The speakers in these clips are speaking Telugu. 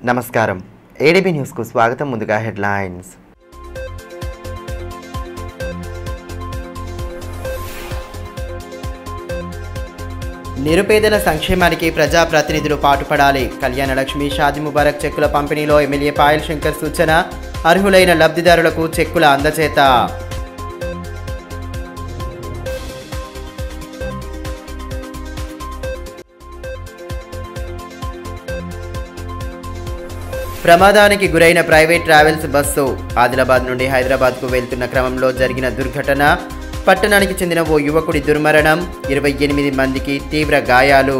నమస్కారం ఏడీబీ న్యూస్ కు స్వాగతం. ముందుగా హెడ్లైన్స్. నిరుపేదల సంక్షేమానికి ప్రజాప్రతినిధులు పాటుపడాలి. కళ్యాణ లక్ష్మి షాదీ ముబారక్ చెక్కుల పంపిణీలో ఎమ్మెల్యే పాయల్ శంకర్ సూచన. అర్హులైన లబ్ధిదారులకు చెక్కుల అందజేత. ప్రమాదానికి గురైన ప్రైవేట్ ట్రావెల్స్ బస్సు. ఆదిలాబాద్ నుండి హైదరాబాద్కు వెళ్తున్న క్రమంలో జరిగిన దుర్ఘటన. పట్టణానికి చెందిన ఓ యువకుడి దుర్మరణం. 28 మందికి తీవ్ర గాయాలు.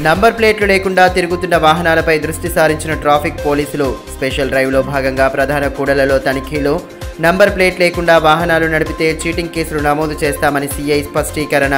నంబర్ ప్లేట్లు లేకుండా తిరుగుతున్న వాహనాలపై దృష్టి సారించిన ట్రాఫిక్ పోలీసులు. స్పెషల్ డ్రైవ్లో భాగంగా ప్రధాన కూడళ్లలో తనిఖీలు. నంబర్ ప్లేట్ లేకుండా వాహనాలు నడిపితే చీటింగ్ కేసులు నమోదు చేస్తామని సీఐ స్పష్టీకరణ.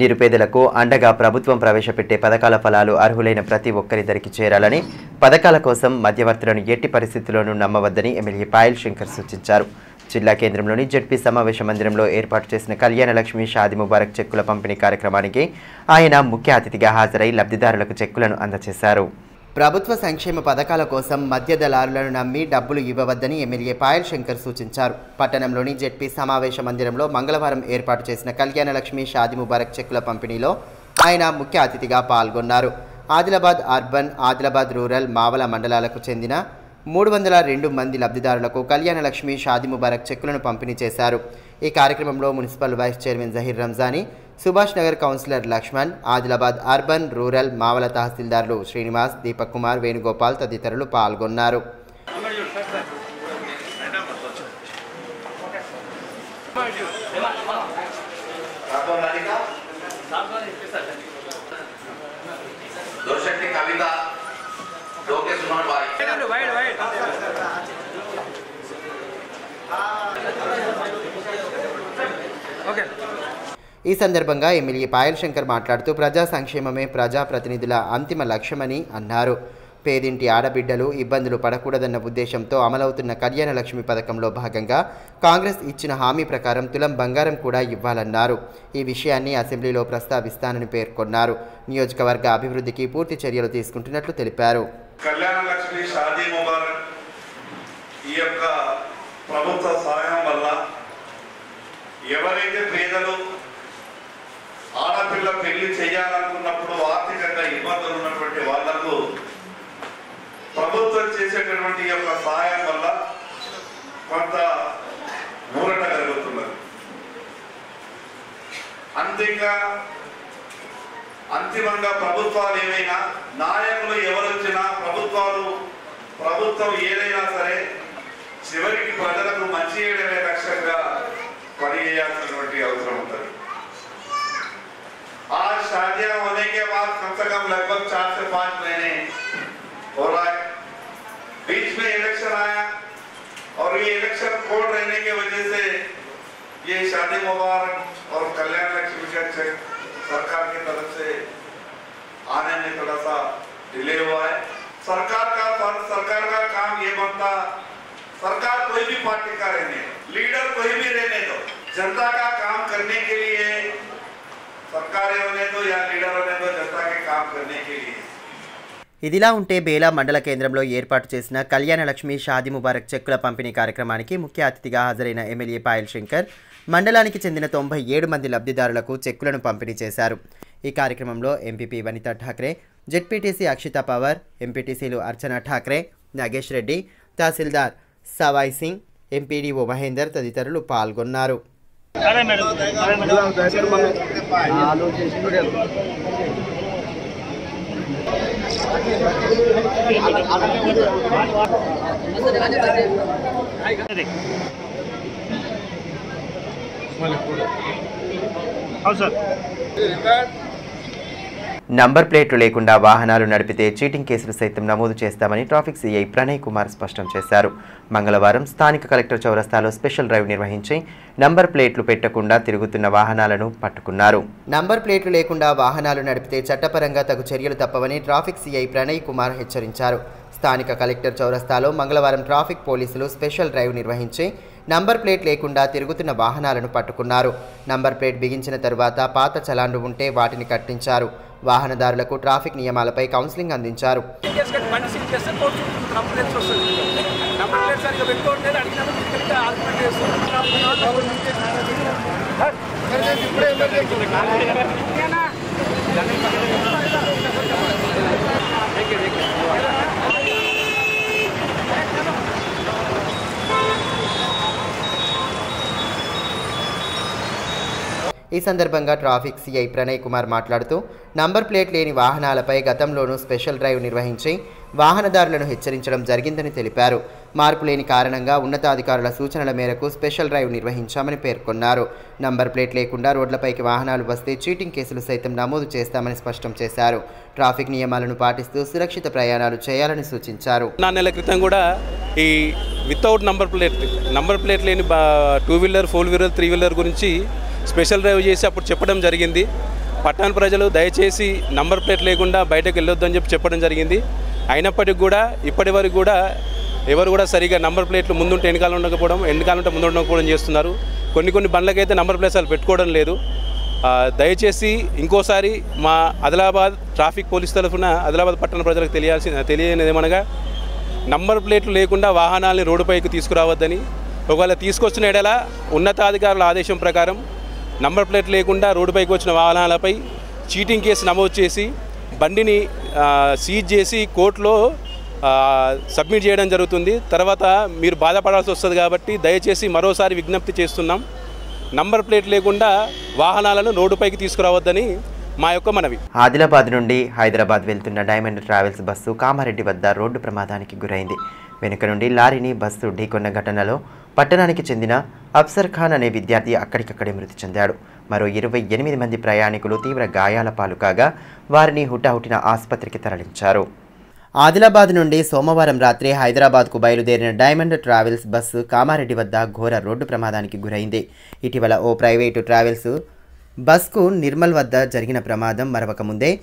నిరుపేదలకు అండగా ప్రభుత్వం ప్రవేశపెట్టే పథకాల ఫలాలు అర్హులైన ప్రతి ఒక్కరి దరికి చేరాలని, పథకాల కోసం మధ్యవర్తులను ఎట్టి పరిస్థితుల్లోనూ నమ్మవద్దని ఎమ్మెల్యే పాయల్ శంకర్ సూచించారు. జిల్లా కేంద్రంలోని జెడ్పీ సమావేశ మందిరంలో ఏర్పాటు చేసిన కళ్యాణ లక్ష్మి షాదీ ముబారక్ చెక్కుల పంపిణీ కార్యక్రమానికి ఆయన ముఖ్య అతిథిగా హాజరై లబ్ధిదారులకు చెక్కులను అందజేశారు. ప్రభుత్వ సంక్షేమ పథకాల కోసం మధ్య దళారులను నమ్మి డబ్బులు ఇవ్వవద్దని ఎమ్మెల్యే పాయల్ శంకర్ సూచించారు. పట్టణంలోని జెడ్పీ సమావేశ మందిరంలో మంగళవారం ఏర్పాటు చేసిన కళ్యాణ లక్ష్మి షాదీ ముబారక్ చెక్కుల పంపిణీలో ఆయన ముఖ్య అతిథిగా పాల్గొన్నారు. ఆదిలాబాద్ అర్బన్, ఆదిలాబాద్ రూరల్, మావల మండలాలకు చెందిన 302 మంది లబ్ధిదారులకు కళ్యాణ లక్ష్మి షాదీ ముబారక్ చెక్కులను పంపిణీ చేశారు. ఈ కార్యక్రమంలో municipal vice chairman Zaheer Ranjani, Subhash Nagar councillor Lakshman, Adilabad urban, rural, Mavala తహసీల్దార్లు శ్రీనివాస్, దీపక్ కుమార్, వేణుగోపాల్ తదితరులు పాల్గొన్నారు. ఈ సందర్భంగా ఎమ్మెల్యే పాయల్ శంకర్ మాట్లాడుతూ ప్రజా సంక్షేమమే ప్రజాప్రతినిధుల అంతిమ లక్ష్యమని అన్నారు. పేదింటి ఆడబిడ్డలు ఇబ్బందులు పడకూడదన్న ఉద్దేశంతో అమలవుతున్న కళ్యాణ లక్ష్మి పథకంలో భాగంగా కాంగ్రెస్ ఇచ్చిన హామీ ప్రకారం తులం బంగారం కూడా ఇవ్వాలన్నారు. ఈ విషయాన్ని అసెంబ్లీలో ప్రస్తావిస్తానని పేర్కొన్నారు. నియోజకవర్గ అభివృద్ధికి పూర్తి చర్యలు తీసుకుంటున్నట్లు తెలిపారు. కళ్యాణ లక్ష్మి షాదీ ముబారక్ ఈ యొక్క ప్రభుత్వ సహాయం వల్ల ఎవరైతే పేదలు ఆడపిల్ల పెళ్లి చేయాలనుకున్నప్పుడు ఆర్థికంగా ఇబ్బందులు ఉన్నటువంటి వాళ్లకు ప్రభుత్వం చేసేటటువంటి యొక్క సహాయం వల్ల కొంత ఊరట కలుగుతున్నది. అంతిమంగా ప్రభుత్వాలు ఏవైనా, నాయకులు ఎవరొచ్చినా, ప్రభుత్వం ఏదైనా సరే చివరికి ప్రజలకు మంచి చేయడమే లక్ష్యంగా పనిచేయాల్సినటువంటి అవసరం ఉంటుంది. आज शादियां होने के बाद कम से कम लगभग 4 से 5 महीने हो रहा है. बीच में इलेक्शन आया और ये इलेक्शन कोड रहने की वजह से ये शादी मुबारक और कल्याण लक्ष्मी का चेक सरकार की तरफ से आने में थोड़ा सा डिले हुआ है. सरकार का काम ये बनता, सरकार कोई भी पार्टी का रहने, लीडर कोई भी रहने दो, जनता का काम करने के लिए सरकारें होने दो या लीडर होने दो, जनता के काम करने के लिए. ఇదిలా ఉంటే బేలా మండల కేంద్రంలో ఏర్పాటు చేసిన కళ్యాణ లక్ష్మి షాదీ ముబారక్ చెక్కుల పంపిణీ కార్యక్రమానికి ముఖ్య అతిథిగా హాజరైన ఎమ్మెల్యే పాయల్ శంకర్ మండలానికి చెందిన 97 మంది లబ్ధిదారులకు చెక్కులను పంపిణీ చేశారు. ఈ కార్యక్రమంలో ఎంపీపీ వనితా ఠాక్రే, జెడ్పీటీసీ అక్షిత పవర్, ఎంపీటీసీలు అర్చన ఠాక్రే, నాగేష్ రెడ్డి, తహసీల్దార్ సవాయ్ సింగ్, ఎంపీడీఓ మహేందర్ తదితరులు పాల్గొన్నారు. నంబర్ ప్లేట్లు లేకుండా వాహనాలు నడిపితే చీటింగ్ కేసులు సైతం నమోదు చేస్తామని ట్రాఫిక్ సిఐ ప్రణయ్ కుమార్ స్పష్టం చేశారు. మంగళవారం స్థానిక కలెక్టర్ చౌరస్తాలో స్పెషల్ డ్రైవ్ నిర్వహించి నంబర్ ప్లేట్లు పెట్టకుండా తిరుగుతున్న వాహనాలను పట్టుకున్నారు. నంబర్ ప్లేట్లు లేకుండా వాహనాలు నడిపితే చట్టపరంగా తగు చర్యలు తప్పవని ట్రాఫిక్ సిఐ ప్రణయ్ కుమార్ హెచ్చరించారు. స్థానిక కలెక్టర్ చౌరస్తాలో మంగళవారం ట్రాఫిక్ పోలీసులు స్పెషల్ డ్రైవ్ నిర్వహించి నంబర్ ప్లేట్ లేకుండా తిరుగుతున్న వాహనాలను పట్టుకున్నారు. నంబర్ ప్లేట్ బిగించిన తరువాత పాత చలాన్లు ఉంటే వాటిని కట్టించారు. వాహనదారులకు ట్రాఫిక్ నియమాలపై కౌన్సిలింగ్ అందించారు. ఈ సందర్భంగా ట్రాఫిక్ సిఐ ప్రణయ్ కుమార్ మాట్లాడుతూ నంబర్ ప్లేట్ లేని వాహనాలపై గతంలోనూ స్పెషల్ డ్రైవ్ నిర్వహించి వాహనదారులను హెచ్చరించడం జరిగిందని తెలిపారు. మార్పు లేని కారణంగా ఉన్నతాధికారుల సూచనల మేరకు స్పెషల్ డ్రైవ్ నిర్వహించామని పేర్కొన్నారు. నంబర్ ప్లేట్ లేకుండా రోడ్లపైకి వాహనాలు వస్తే చీటింగ్ కేసులు సైతం నమోదు చేస్తామని స్పష్టం చేశారు. ట్రాఫిక్ నియమాలను పాటిస్తూ సురక్షిత ప్రయాణాలు చేయాలని సూచించారు. 4 నెలల క్రితం కూడా ఈ వితౌట్ నంబర్ ప్లేట్ లేని 2 వీలర్ 4 వీలర్ 3 వీలర్ గురించి స్పెషల్ డ్రైవ్ చేసి అప్పుడు చెప్పడం జరిగింది. పట్టణ ప్రజలు దయచేసి నంబర్ ప్లేట్ లేకుండా బయటకు వెళ్ళొద్దని చెప్పడం జరిగింది. అయినప్పటికీ కూడా ఇప్పటి వరకు కూడా ఎవరు కూడా సరిగా నంబర్ ప్లేట్లు ముందుంటే వెనకాల ఉండకపోవడం, వెనకాల ఉంటే ముందు ఉండకపోవడం చేస్తున్నారు. కొన్ని బండ్లకైతే నంబర్ ప్లేట్స్ అసలు పెట్టుకోవడం లేదు. దయచేసి ఇంకోసారి మా ఆదిలాబాద్ ట్రాఫిక్ పోలీస్ తరఫున ఆదిలాబాద్ పట్టణ ప్రజలకు తెలియనిది ఏమనగా నంబర్ ప్లేట్లు లేకుండా వాహనాలని రోడ్డుపైకి తీసుకురావద్దని, ఒకవేళ తీసుకొచ్చిన ఎడల ఉన్నతాధికారుల ఆదేశం ప్రకారం నంబర్ ప్లేట్ లేకుండా రోడ్డుపైకి వచ్చిన వాహనాలపై చీటింగ్ కేసు నమోదు చేసి బండిని సీజ్ చేసి కోర్టులో సబ్మిట్ చేయడం జరుగుతుంది. తర్వాత మీరు బాధపడాల్సి వస్తుంది కాబట్టి దయచేసి మరోసారి విజ్ఞప్తి చేస్తున్నాం, నంబర్ ప్లేట్ లేకుండా వాహనాలను రోడ్డుపైకి తీసుకురావద్దని మా యొక్క మనవి. ఆదిలాబాద్ నుండి హైదరాబాద్ వెళ్తున్న డైమండ్ ట్రావెల్స్ బస్సు కామారెడ్డి వద్ద రోడ్డు ప్రమాదానికి గురైంది. వెనుక నుండి లారీని బస్సు ఢీకొన్న ఘటనలో పట్టణానికి చెందిన అఫ్సర్ ఖాన్ అనే విద్యార్థి అక్కడికక్కడే మృతి చెందాడు. మరో 28 మంది ప్రయాణికులు తీవ్ర గాయాల పాలు కాగా వారిని హుటాహుటిన ఆసుపత్రికి తరలించారు. ఆదిలాబాద్ నుండి సోమవారం రాత్రి హైదరాబాద్కు బయలుదేరిన డైమండ్ ట్రావెల్స్ బస్సు కామారెడ్డి వద్ద ఘోర రోడ్డు ప్రమాదానికి గురైంది. ఇటీవల ఓ ప్రైవేటు ట్రావెల్స్ బస్కు నిర్మల్ వద్ద జరిగిన ప్రమాదం మరవక ముందే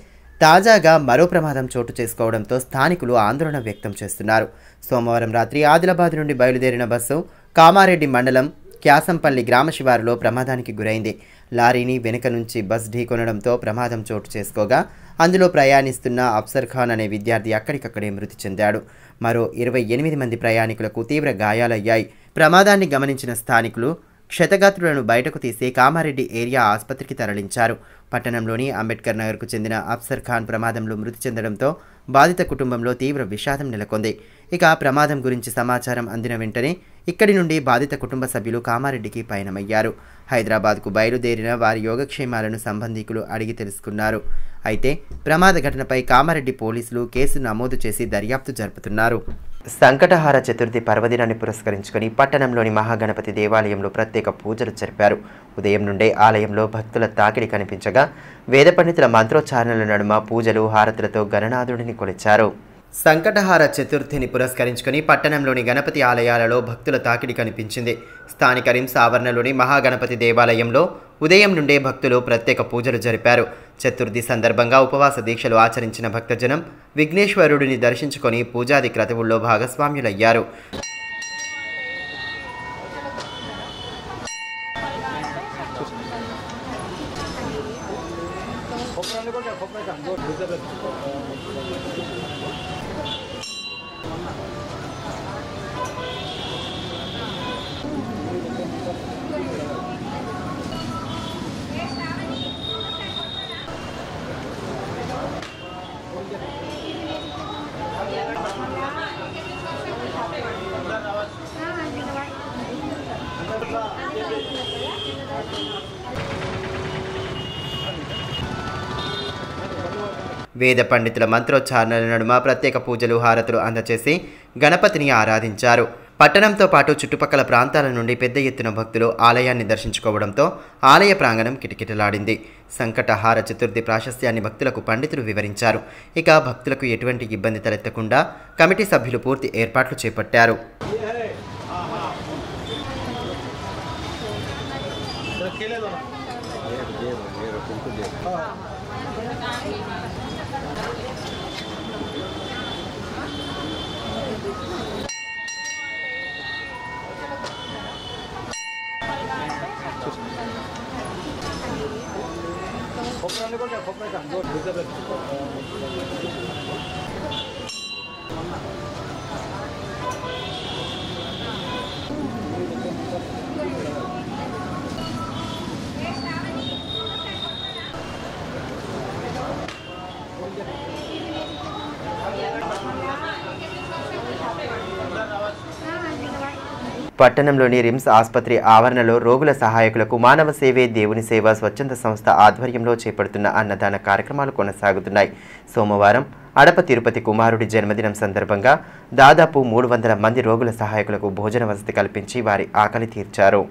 తాజాగా మరో ప్రమాదం చోటు చేసుకోవడంతో స్థానికులు ఆందోళన వ్యక్తం చేస్తున్నారు. సోమవారం రాత్రి ఆదిలాబాద్ నుండి బయలుదేరిన బస్సు కామారెడ్డి మండలం క్యాసంపల్లి గ్రామ శివారులో ప్రమాదానికి గురైంది. లారీని వెనుక నుంచి బస్ ఢీకొనడంతో ప్రమాదం చోటు చేసుకోగా అందులో ప్రయాణిస్తున్న అఫ్సర్ ఖాన్ అనే విద్యార్థి అక్కడికక్కడే మృతి చెందాడు. మరో 28 మంది ప్రయాణికులకు తీవ్ర గాయాలయ్యాయి. ప్రమాదాన్ని గమనించిన స్థానికులు క్షతగాత్రులను బయటకు తీసి కామారెడ్డి ఏరియా ఆసుపత్రికి తరలించారు. పట్టణంలోని అంబేద్కర్ నగర్కు చెందిన అఫ్సర్ ఖాన్ ప్రమాదంలో మృతి చెందడంతో బాధిత కుటుంబంలో తీవ్ర విషాదం నెలకొంది. ఇక ప్రమాదం గురించి సమాచారం అందిన వెంటనే ఇక్కడి నుండి బాధిత కుటుంబ సభ్యులు కామారెడ్డికి పయనమయ్యారు. హైదరాబాద్కు బయలుదేరిన వారి యోగక్షేమాలను సంబంధికులు అడిగి తెలుసుకున్నారు. అయితే ప్రమాద ఘటనపై కామారెడ్డి పోలీసులు కేసు నమోదు చేసి దర్యాప్తు జరుపుతున్నారు. సంకటహార చతుర్థి పర్వదినాన్ని పురస్కరించుకొని పట్టణంలోని మహాగణపతి దేవాలయంలో ప్రత్యేక పూజలు జరిపారు. ఉదయం నుండే ఆలయంలో భక్తుల తాకిడి కనిపించగా వేద పండితుల మంత్రోచ్చారణల నడుమ పూజలు హారతులతో గణనాథుడిని కొలిచారు. సంకటహార చతుర్థిని పురస్కరించుకొని పట్టణంలోని గణపతి ఆలయాలలో భక్తుల తాకిడి కనిపించింది. స్థానిక రిమ్స్ ఆవరణలోని మహాగణపతి దేవాలయంలో ఉదయం నుండే భక్తులు ప్రత్యేక పూజలు జరిపారు. చతుర్థి సందర్భంగా ఉపవాస దీక్షలు ఆచరించిన భక్తజనం విఘ్నేశ్వరుడిని దర్శించుకొని పూజాది క్రతువుల్లో భాగస్వామ్యులయ్యారు. వేద పండితుల మంత్రోచ్చారణల నడుమ ప్రత్యేక పూజలు హారతులు అందచేసి గణపతిని ఆరాధించారు. పట్టణంతో పాటు చుట్టుపక్కల ప్రాంతాల నుండి పెద్ద ఎత్తున భక్తులు ఆలయాన్ని దర్శించుకోవడంతో ఆలయ ప్రాంగణం కిటకిటలాడింది. సంకటహార చతుర్థి ప్రాశస్త్యాన్ని భక్తులకు పండితులు వివరించారు. ఇక భక్తులకు ఎటువంటి ఇబ్బంది తలెత్తకుండా కమిటీ సభ్యులు పూర్తి ఏర్పాట్లు చేపట్టారు. పట్టణంలోని రిమ్స్ ఆసుపత్రి ఆవరణలో రోగుల సహాయకులకు మానవ సేవే దేవుని సేవ స్వచ్ఛంద సంస్థ ఆధ్వర్యంలో చేపడుతున్న అన్నదాన కార్యక్రమాలు కొనసాగుతున్నాయి. సోమవారం అడప తిరుపతి కుమారుడి జన్మదినం సందర్భంగా దాదాపు 300 మంది రోగుల సహాయకులకు భోజన వసతి కల్పించి వారి ఆకలి తీర్చారు.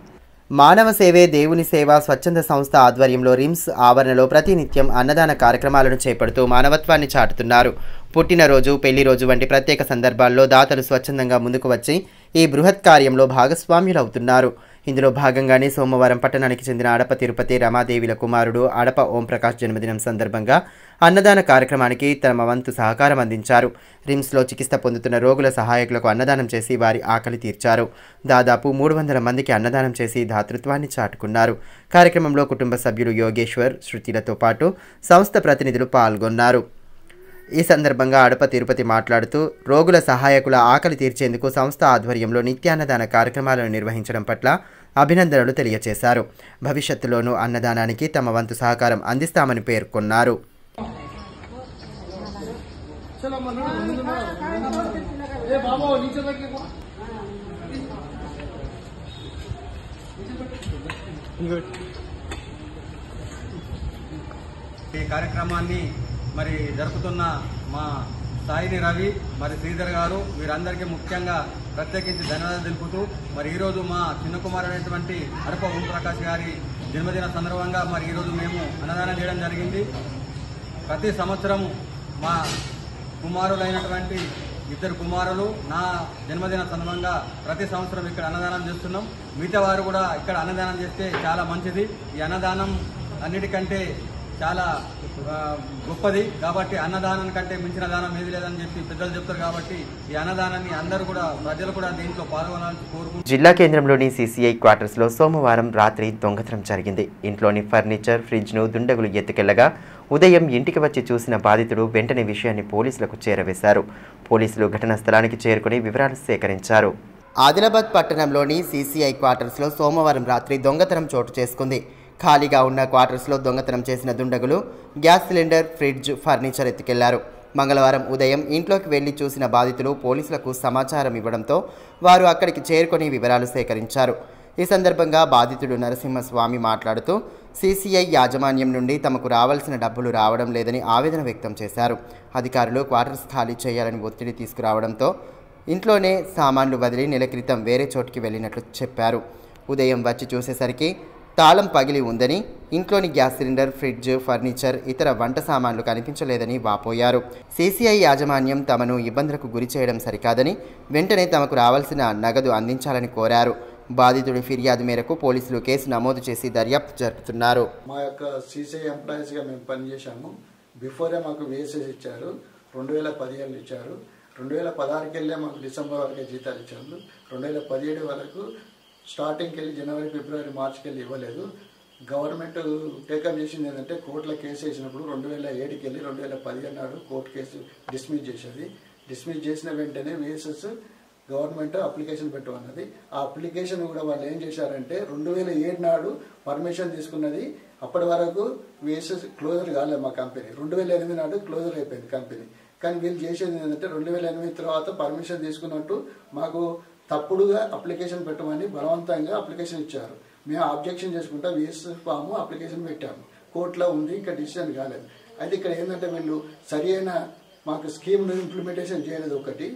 మానవ సేవే దేవుని సేవ స్వచ్ఛంద సంస్థ ఆధ్వర్యంలో రిమ్స్ ఆవరణలో ప్రతినిత్యం అన్నదాన కార్యక్రమాలను చేపడుతూ మానవత్వాన్ని చాటుతున్నారు. పుట్టినరోజు, పెళ్లి రోజు వంటి ప్రత్యేక సందర్భాల్లో దాతలు స్వచ్ఛందంగా ముందుకు వచ్చి ఈ బృహత్ కార్యంలో భాగస్వామ్యులవుతున్నారు. ఇందులో భాగంగానే సోమవారం పట్టణానికి చెందిన అడప తిరుపతి రమాదేవిల కుమారుడు అడప ఓంప్రకాష్ జన్మదినం సందర్భంగా అన్నదాన కార్యక్రమానికి తమ వంతు సహకారం అందించారు. రిమ్స్లో చికిత్స పొందుతున్న రోగుల సహాయకులకు అన్నదానం చేసి వారి ఆకలి తీర్చారు. దాదాపు 300 మందికి అన్నదానం చేసి దాతృత్వాన్ని చాటుకున్నారు. కార్యక్రమంలో కుటుంబ సభ్యులు యోగేశ్వర్, శృతిలతో పాటు సంస్థ ప్రతినిధులు పాల్గొన్నారు. ఈ సందర్భంగా అడప తిరుపతి మాట్లాడుతూ రోగుల సహాయకుల ఆకలి తీర్చేందుకు సంస్థ ఆధ్వర్యంలో నిత్యాన్నదాన కార్యక్రమాలను నిర్వహించడం పట్ల అభినందనలు తెలియజేశారు. భవిష్యత్తులోనూ అన్నదానానికి తమ వంతు సహకారం అందిస్తామని పేర్కొన్నారు. ఈ కార్యక్రమాన్ని మరి జరుపుతున్న మా సాయిని రవి, మరి శ్రీధర్ గారు, వీరందరికీ ముఖ్యంగా ప్రత్యేకించి ధన్యవాదాలు తెలుపుతూ మరి ఈరోజు మా చిన్న కుమారుడైనటువంటి అడప ఓంప్రకాష్ గారి జన్మదిన సందర్భంగా మరి ఈరోజు మేము అన్నదానం చేయడం జరిగింది. ప్రతి సంవత్సరము మా కుమారులైనటువంటి 2 కుమారులు నా జన్మదిన సందర్భంగా ప్రతి సంవత్సరం ఇక్కడ అన్నదానం చేస్తున్నాం. మిగతా వారు కూడా ఇక్కడ అన్నదానం చేస్తే చాలా మంచిది. ఈ అన్నదానం అన్నిటికంటే చాలా గొప్పది కాబట్టి అన్నదానం కంటే మించిన దానం ఏది లేదని చెప్పి పెద్దలు చెప్తారు. కాబట్టి ఈ అన్నదానాన్ని అందరూ కూడా ప్రజలు కూడా దీంట్లో పాల్గొనాలని కోరుకుంటున్నారు. జిల్లా కేంద్రంలోని CCI క్వార్టర్స్లో సోమవారం రాత్రి దొంగతనం జరిగింది. ఇంట్లోని ఫర్నిచర్, ఫ్రిడ్జ్ను దుండగులు ఎత్తుకెళ్లగా ఉదయం ఇంటికి వచ్చి చూసిన బాధితుడు వెంటనే విషయాన్ని పోలీసులకు చేరవేశారు. పోలీసులు ఘటనా స్థలానికి చేరుకుని వివరాలు సేకరించారు. ఆదిలాబాద్ పట్టణంలోని CCI క్వార్టర్స్లో సోమవారం రాత్రి దొంగతనం చోటు చేసుకుంది. ఖాళీగా ఉన్న క్వార్టర్స్లో దొంగతనం చేసిన దుండగులు గ్యాస్ సిలిండర్, ఫ్రిడ్జ్, ఫర్నిచర్ ఎత్తుకెళ్లారు. మంగళవారం ఉదయం ఇంట్లోకి వెళ్లి చూసిన బాధితులు పోలీసులకు సమాచారం ఇవ్వడంతో వారు అక్కడికి చేరుకొని వివరాలు సేకరించారు. ఈ సందర్భంగా బాధితుడు నరసింహస్వామి మాట్లాడుతూ CCI యాజమాన్యం నుండి తమకు రావాల్సిన డబ్బులు రావడం లేదని ఆవేదన వ్యక్తం చేశారు. అధికారులు క్వార్టర్స్ ఖాళీ చేయాలని ఒత్తిడి తీసుకురావడంతో ఇంట్లోనే సామాన్లు వదిలి నెల క్రితం వేరే చోటుకి వెళ్ళినట్లు చెప్పారు. ఉదయం వచ్చి చూసేసరికి తాళం పగిలి ఉందని, ఇంట్లోని గ్యాస్ సిలిండర్, ఫ్రిడ్జ్, ఫర్నిచర్, ఇతర వంట సామాన్లు కనిపించలేదని వాపోయారు. CCI యాజమాన్యం తమను ఇబ్బందులకు గురి చేయడం సరికాదని వెంటనే తమకు రావాల్సిన నగదు అందించాలని కోరారు. బాధితుడి ఫిర్యాదు మేరకు పోలీసులు కేసు నమోదు చేసి దర్యాప్తు జరుపుతున్నారు. మా యొక్క CCI ఎంప్లాయీస్గా మేము పనిచేశాము. బిఫోరే మాకు VSS ఇచ్చారు, 2017 ఇచ్చారు. 2016కి వెళ్ళే మాకు డిసెంబర్ వరకే జీతాలు ఇచ్చారు. 2017 వరకు స్టార్టింగ్కి వెళ్ళి జనవరి, ఫిబ్రవరి, మార్చికి వెళ్ళి ఇవ్వలేదు. గవర్నమెంట్ టేకప్ చేసింది ఏంటంటే కోర్టులో కేసు వేసినప్పుడు 2007కి వెళ్ళి 2015 నాడు కోర్టు కేసు డిస్మిస్ చేసేది. డిస్మిస్ చేసిన వెంటనే VSS గవర్నమెంట్ అప్లికేషన్ పెట్టమన్నది. ఆ అప్లికేషన్ కూడా వాళ్ళు ఏం చేశారంటే 2007 నాడు పర్మిషన్ తీసుకున్నది. అప్పటి వరకు VSS క్లోజర్ కాలేదు మా కంపెనీ. 2008 నాడు క్లోజర్ అయిపోయింది కంపెనీ. కానీ వీళ్ళు చేసేది ఏంటంటే 2008 తర్వాత పర్మిషన్ తీసుకున్నట్టు మాకు తప్పుడుగా అప్లికేషన్ పెట్టమని బలవంతంగా అప్లికేషన్ ఇచ్చారు. మేము అబ్జెక్షన్ చేసుకుంటా VSS ఫాము అప్లికేషన్ పెట్టాము. కోర్టులో ఉంది, ఇంకా డిసిషన్ కాలేదు. అయితే ఇక్కడ ఏంటంటే వీళ్ళు సరి అయిన మాకు స్కీమ్ను ఇంప్లిమెంటేషన్ చేయలేదు ఒకటి.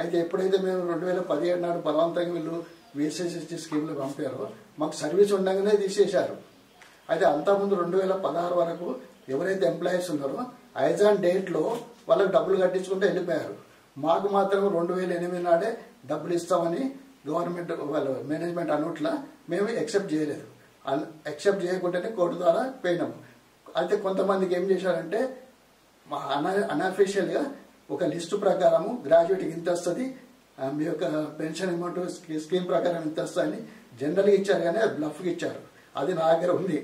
అయితే ఎప్పుడైతే మేము 2017 నాడు బలవంతంగా వీళ్ళు VSS స్కీమ్లో పంపారో మాకు సర్వీస్ ఉండగానే తీసేశారు. అయితే అంతకుముందు 2016 వరకు ఎవరైతే ఎంప్లాయీస్ ఉన్నారో యాజ్ ఆన్ డేట్లో వాళ్ళకి డబ్బులు కట్టించుకుంటూ వెళ్ళిపోయారు. మాకు మాత్రం 2008 నాడే డబ్బులు ఇస్తామని గవర్నమెంట్ వాళ్ళు మేనేజ్మెంట్ అనుట్లా మేము యాక్సెప్ట్ చేయలేదు. యాక్సెప్ట్ చేయకుండానే కోర్టు ద్వారా పోయినాము. అయితే కొంతమందికి ఏం చేశారంటే అన్అఫీషియల్గా ఒక లిస్టు ప్రకారము గ్రాడ్యుయేట్కి ఇంత వస్తుంది, మీ యొక్క పెన్షన్ అమౌంట్ స్కీమ్ ప్రకారం ఇంత వస్తుందని జనరల్గా ఇచ్చారు, కానీ అది బ్లఫ్కి ఇచ్చారు. అది నా దగ్గర ఉంది,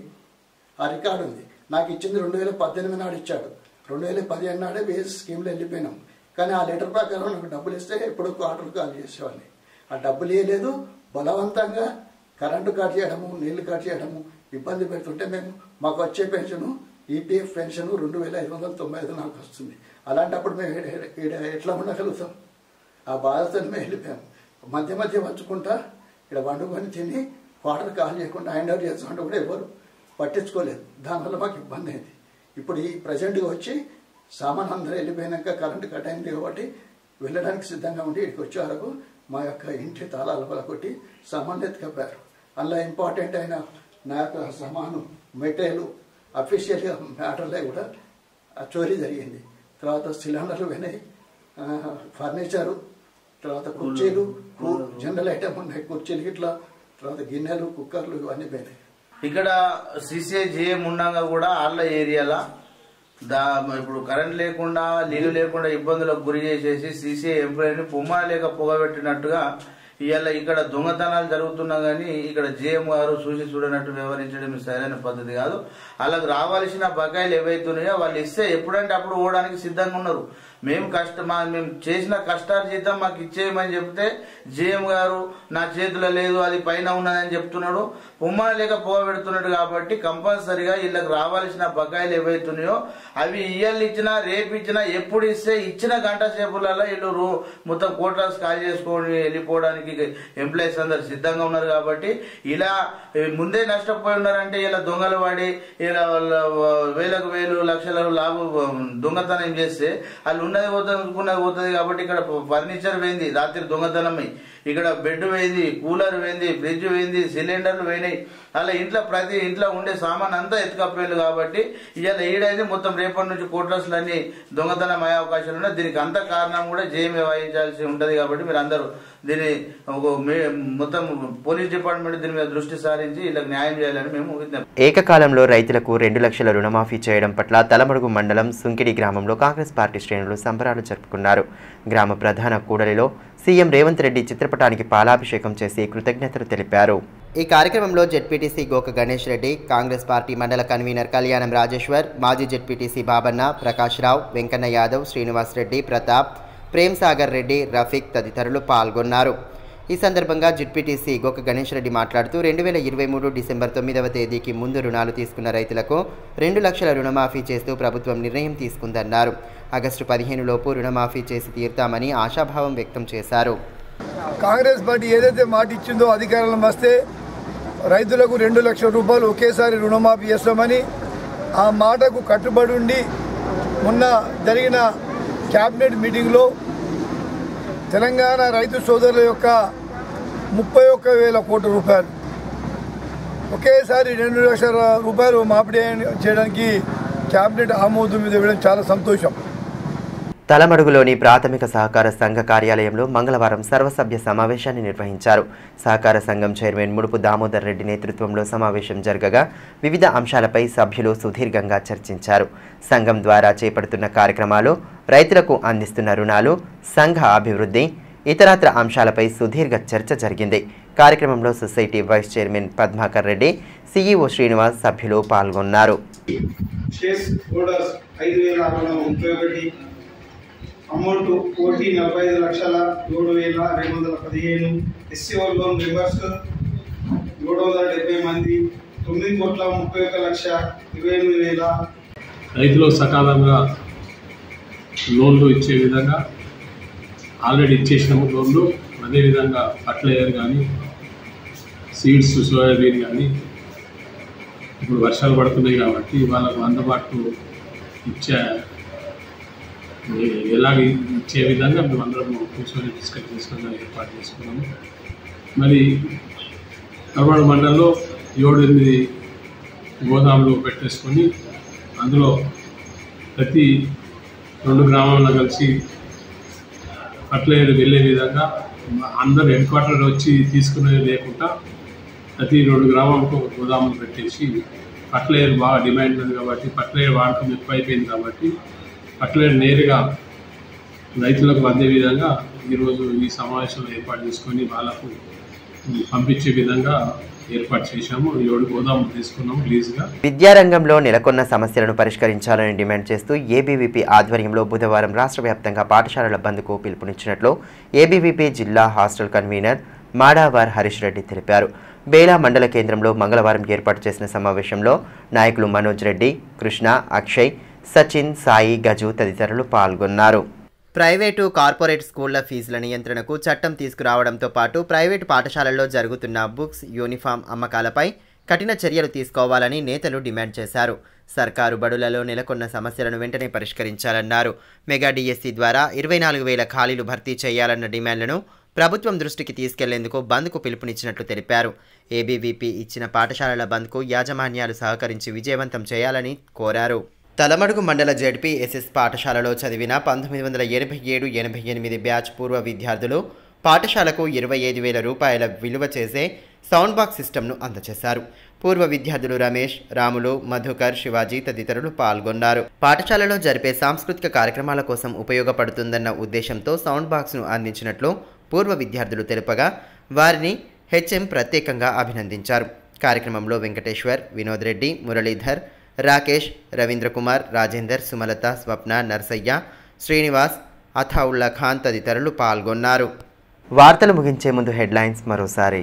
ఆ రికార్డు ఉంది. నాకు ఇచ్చింది 2018 నాడు ఇచ్చాడు. 2015 నాడే వేసి స్కీమ్లో వెళ్ళిపోయినాం. కానీ ఆ లెటర్ ప్రకారం నాకు డబ్బులు ఇస్తే ఎప్పుడో క్వార్టర్ కాల్ చేసేవాడిని. ఆ డబ్బులు ఇవ్వలేదు, బలవంతంగా కరెంటు కట్ చేయడము, నీళ్లు కట్ చేయడము ఇబ్బంది పెడుతుంటే మేము మాకు వచ్చే పెన్షను ఈపీఎఫ్ పెన్షన్ 2595 నాకు వస్తుంది. అలాంటప్పుడు మేము ఎట్లా ఉండగలుగుతాం? ఆ బాధతో మేము వెళ్ళిపోయాము. మధ్య మధ్య వచ్చుకుంటా ఇక్కడ వండుకొని తిని క్వార్టర్ కాల్ చేయకుండా హ్యాండ్ ఓవర్ చేస్తామంటే కూడా ఎవరు పట్టించుకోలేదు. దానివల్ల మాకు ఇబ్బంది అయింది. ఇప్పుడు ఈ ప్రజెంట్గా వచ్చి సామాన్ అందరూ వెళ్ళిపోయినాక కరెంటు కట్ అయింది కాబట్టి వెళ్ళడానికి సిద్ధంగా ఉండి ఇక్కడికి వచ్చే వరకు మా యొక్క ఇంటి తాళాల వల్ల కొట్టి సామాన్లు ఎత్తుకపోయారు. అందులో ఇంపార్టెంట్ అయిన నా యొక్క సామాను మెటీరియల్ అఫీషియల్గా మ్యాటర్లే కూడా చోరీ జరిగింది. తర్వాత సిలిండర్లు పోయినాయి, ఫర్నిచరు, తర్వాత కుర్చీలు, జనరల్ ఐటమ్ ఉన్నాయి, కుర్చీలు ఇట్లా, తర్వాత గిన్నెలు, కుక్కర్లు ఇవన్నీ పోయినాయి. ఇక్కడ సిసిఐ జేఎం ఉండగా కూడా వాళ్ళ ఏరియాలో ఇప్పుడు కరెంట్ లేకుండా నీళ్లు లేకుండా ఇబ్బందులకు గురి చేసేసి సిసిఐ ఎంప్లాయీని పొమ్మ లేక పొగబెట్టినట్టుగా ఇవాళ ఇక్కడ దొంగతనాలు జరుగుతున్నా కానీ ఇక్కడ జేఎం గారు చూడనట్టు వ్యవహరించడం సరైన పద్ధతి కాదు. వాళ్ళకి రావాల్సిన బకాయిలు ఏవైతున్నాయో వాళ్ళు ఇస్తే ఎప్పుడంటే అప్పుడు పోవడానికి సిద్ధంగా ఉన్నారు. మేము చేసిన కష్టార్జితం మాకు ఇచ్చేయమని చెప్తే జేఎం గారు నా చేతిలో లేదు, అది పైన ఉన్నదని చెప్తున్నాడు, పొమ్మ లేక పోగబెడుతున్నాడు. కాబట్టి కంపల్సరిగా వీళ్ళకి రావాల్సిన బకాయిలు ఏవైతున్నాయో అవి ఇయ్యాలు ఇచ్చినా రేపు ఇచ్చినా ఎప్పుడు ఇస్తే ఇచ్చిన గంట సేపులలో వీళ్ళు మొత్తం కోట్రాస్ కాల్ చేసుకొని వెళ్ళిపోవడానికి ఎంప్లాయీస్ అందరు సిద్ధంగా ఉన్నారు. కాబట్టి ఇలా ముందే నష్టపోయి ఉన్నారంటే ఇలా దొంగలు వాడి ఇలా వేలకు వేలు లక్షల లాభం దొంగతనం చేస్తే వాళ్ళు ఉన్నది పోతుంది. కాబట్టి ఇక్కడ ఫర్నిచర్ పోయింది, రాత్రి దొంగతనం, ఇక్కడ బెడ్ పోయింది, కూలర్ పోయింది, ఫ్రిడ్జ్ పోయింది, సిలిండర్లు పోయినాయి. అలా ప్రతి ఇంట్లో ఉండే సామాన్ అంతా ఎత్తుకపోయారు. కాబట్టి ఇవాళ ఈడైంది మొత్తం రేపటి నుంచి కోట్రస్లు అన్ని దొంగతనం అయ్యే అవకాశాలు ఉన్నాయి. దీనికి అంత కారణం కూడా జేఎంఏ వహించాల్సి ఉంటది. కాబట్టి మీరు అందరూ దీన్ని మొత్తం పోలీస్ డిపార్ట్మెంట్ దీని మీద దృష్టి సారించి వీళ్ళకి న్యాయం చేయాలని మేము విజ్ఞప్తి. ఏకకాలంలో రైతులకు 2 లక్షల రుణమాఫీ చేయడం పట్ల తలమడుగు మండలం సుంకిడి గ్రామంలో కాంగ్రెస్ పార్టీ శ్రేణులు సంబరాలు జరుపుకున్నారు. గ్రామ ప్రధాన కూడలిలో సీఎం రేవంత్ రెడ్డి చిత్రపటానికి పాలాభిషేకం చేసి కృతజ్ఞతలు తెలిపారు. ఈ కార్యక్రమంలో జెడ్పీటీసీ గోక గణేష్ రెడ్డి, కాంగ్రెస్ పార్టీ మండల కన్వీనర్ కళ్యాణం రాజేశ్వర్, మాజీ జెడ్పీటీసీ బాబన్న, ప్రకాష్ రావు, వెంకన్న యాదవ్, శ్రీనివాస్ రెడ్డి, ప్రతాప్, ప్రేమ్ సాగర్ రెడ్డి, రఫీక్ తదితరులు పాల్గొన్నారు. ఈ సందర్భంగా జెడ్పీటీసీ గోక గణేష్ రెడ్డి మాట్లాడుతూ 2023 డిసెంబర్ 9వ తేదీకి ముందు రుణాలు తీసుకున్న రైతులకు 2 లక్షల రుణమాఫీ చేస్తూ ప్రభుత్వం నిర్ణయం తీసుకుందన్నారు. ఆగస్టు 15 లోపు రుణమాఫీ చేసి తీరుతామని ఆశాభావం వ్యక్తం చేశారు. కాంగ్రెస్ పార్టీ ఏదైతే మాట ఇచ్చిందో అధికారంలో వస్తే రైతులకు 2 లక్షల రూపాయలు ఒకేసారి రుణమాఫీ చేస్తామని ఆ మాటకు కట్టుబడి ఉండి మొన్న జరిగిన క్యాబినెట్ మీటింగ్లో తెలంగాణ రైతు సోదరుల యొక్క 31,000 కోట్ల రూపాయలు ఒకేసారి 2 లక్షల రూపాయలు మాఫీ చేయడానికి క్యాబినెట్ ఆమోదం మీద ఇవ్వడం చాలా సంతోషం. తలమడుగులోని ప్రాథమిక సహకార సంఘ కార్యాలయంలో మంగళవారం సర్వసభ్య సమావేశాన్ని నిర్వహించారు. సహకార సంఘం చైర్మన్ ముడుపు దామోదర్ రెడ్డి నేతృత్వంలో సమావేశం జరగగా వివిధ అంశాలపై సభ్యులు సుదీర్ఘంగా చర్చించారు. సంఘం ద్వారా చేపడుతున్న కార్యక్రమాలు, రైతులకు అందిస్తున్న రుణాలు, సంఘ అభివృద్ధి, ఇతరత్ర అంశాలపై సుదీర్ఘ చర్చ జరిగింది. కార్యక్రమంలో society vice chairman Padmakar Reddy, CEO Srinivas సభ్యులు పాల్గొన్నారు. అమౌంట్ 1,45,07,215 ఎస్సీఓ లోన్ మెంబర్స్ 770 మంది 9,31,28,000 రైతులకు సకాలంగా లోన్లు ఇచ్చే విధంగా ఆల్రెడీ ఇచ్చేసినాము లోన్లు. అదేవిధంగా ఫర్టిలైజర్ కానీ సీడ్స్ సోయాబీన్ కానీ ఇప్పుడు వర్షాలు పడుతున్నాయి కాబట్టి వాళ్ళకు అందుబాటు ఎలాగ ఇచ్చే విధంగా మేము అందరం కూర్చొని డిస్కస్ చేసుకుని ఏర్పాటు చేసుకున్నాము. మరి కర్వాడ మండలంలో 7-8 గోదాములు పెట్టేసుకొని అందులో ప్రతి 2 గ్రామాల్లో కలిసి ఫర్టిలైజర్ వెళ్ళే విధంగా అందరూ హెడ్ క్వార్టర్ వచ్చి తీసుకునేది లేకుండా ప్రతి 2 గ్రామాలకు గోదాములు పెట్టేసి ఫర్టిలైజర్ బాగా డిమాండ్ ఉంది కాబట్టి ఫర్టిలైజర్ వాడకం ఎక్కువైపోయింది కాబట్టి ఫర్టిలైజర్ నేరుగా రైతులకు అందే విధంగా ఈరోజు ఈ సమావేశంలో ఏర్పాటు చేసుకొని వాళ్ళకు పంపించే విధంగా ఏర్పాటు చేశాము. 7 గోదాములు తీసుకున్నాము లీజుగా. విద్యారంగంలో నెలకొన్న సమస్యలను పరిష్కరించాలని డిమాండ్ చేస్తూ ఏబీవీపీ ఆధ్వర్యంలో బుధవారం రాష్ట్ర వ్యాప్తంగా పాఠశాలల బంద్కు పిలుపునిచ్చినట్లు ఏబీవీపీ జిల్లా హాస్టల్ కన్వీనర్ మాడావార్ హరీష్ రెడ్డి తెలిపారు. బేలా మండల కేంద్రంలో మంగళవారం ఏర్పాటు చేసిన సమావేశంలో నాయకులు మనోజ్ రెడ్డి, కృష్ణ, అక్షయ్, సచిన్, సాయి, గజు తదితరులు పాల్గొన్నారు. ప్రైవేటు, కార్పొరేట్ స్కూళ్ల ఫీజుల నియంత్రణకు చట్టం తీసుకురావడంతో పాటు ప్రైవేటు పాఠశాలల్లో జరుగుతున్న బుక్స్, యూనిఫామ్ అమ్మకాలపై కఠిన చర్యలు తీసుకోవాలని నేతలు డిమాండ్ చేశారు. సర్కారు బడులలో నెలకొన్న సమస్యలను వెంటనే పరిష్కరించాలన్నారు. మెగా డిఎస్సి ద్వారా 24,000 ఖాళీలు భర్తీ చేయాలన్న డిమాండ్లను ప్రభుత్వం దృష్టికి తీసుకెళ్లేందుకు బంద్కు పిలుపునిచ్చినట్లు తెలిపారు. ఏబీవీపీ ఇచ్చిన పాఠశాలల బంద్కు యాజమాన్యాలు సహకరించి విజయవంతం చేయాలని కోరారు. తలమడుగు మండల జెడ్పీఎస్ఎస్ పాఠశాలలో చదివిన 1987-88 బ్యాచ్ పూర్వ విద్యార్థులు పాఠశాలకు 25,000 రూపాయల విలువ చేసే సౌండ్ బాక్స్ సిస్టమ్ను అందజేశారు. పూర్వ విద్యార్థులు రమేష్, రాములు, మధుకర్, శివాజీ తదితరులు పాల్గొన్నారు. పాఠశాలలో జరిపే సాంస్కృతిక కార్యక్రమాల కోసం ఉపయోగపడుతుందన్న ఉద్దేశంతో సౌండ్ బాక్స్ను అందించినట్లు పూర్వ విద్యార్థులు తెలుపగా వారిని హెచ్ఎం ప్రత్యేకంగా అభినందించారు. కార్యక్రమంలో వెంకటేశ్వర్, వినోద్ రెడ్డి, మురళీధర్, రాకేష్, రవీంద్రకుమార్, రాజేందర్, సుమలత, స్వప్న, నర్సయ్య, శ్రీనివాస్, అథావుల్లా ఖాన్ తదితరులు పాల్గొన్నారు. వార్తలు ముగించే ముందు హెడ్లైన్స్ మరోసారి.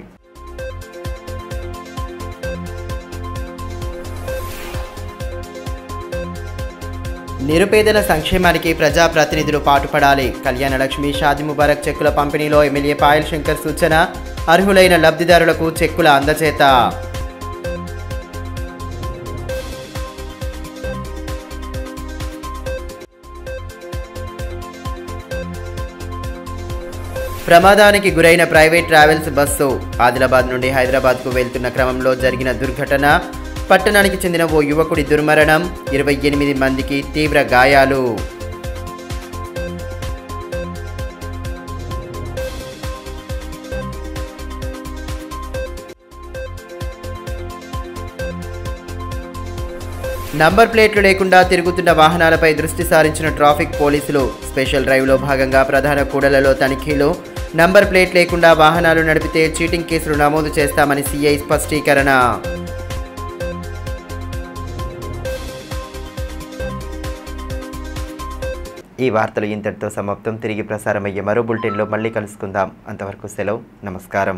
నిరుపేదల సంక్షేమానికి ప్రజాప్రతినిధులు పాటుపడాలి. కళ్యాణలక్ష్మి, షాదీ ముబారక్ చెక్కుల పంపిణీలో ఎమ్మెల్యే పాయల్ శంకర్ సూచన. అర్హులైన లబ్ధిదారులకు చెక్కుల అందజేత. ప్రమాదానికి గురైన ప్రైవేట్ ట్రావెల్స్ బస్సు. ఆదిలాబాద్ నుండి హైదరాబాద్కు వెళ్తున్న క్రమంలో జరిగిన దుర్ఘటన. పట్టణానికి చెందిన ఓ యువకుడి దుర్మరణం. 28 మందికి తీవ్ర గాయాలు. నంబర్ ప్లేట్లు లేకుండా తిరుగుతున్న వాహనాలపై దృష్టి సారించిన ట్రాఫిక్ పోలీసులు. స్పెషల్ డ్రైవ్లో భాగంగా ప్రధాన కూడళ్లలో తనిఖీలు. నంబర్ ప్లేట్ లేకుండా వాహనాలు నడిపితే చీటింగ్ కేసులు నమోదు చేస్తామని సీఐ స్పష్టీకరణ. ఈ వార్తలు ఇంతటితో సమాప్తం. తిరిగి ప్రసారమయ్యే మరో బులెటిన్లో మళ్ళీ కలుసుకుందాం. అంతవరకు సెలవు. నమస్కారం.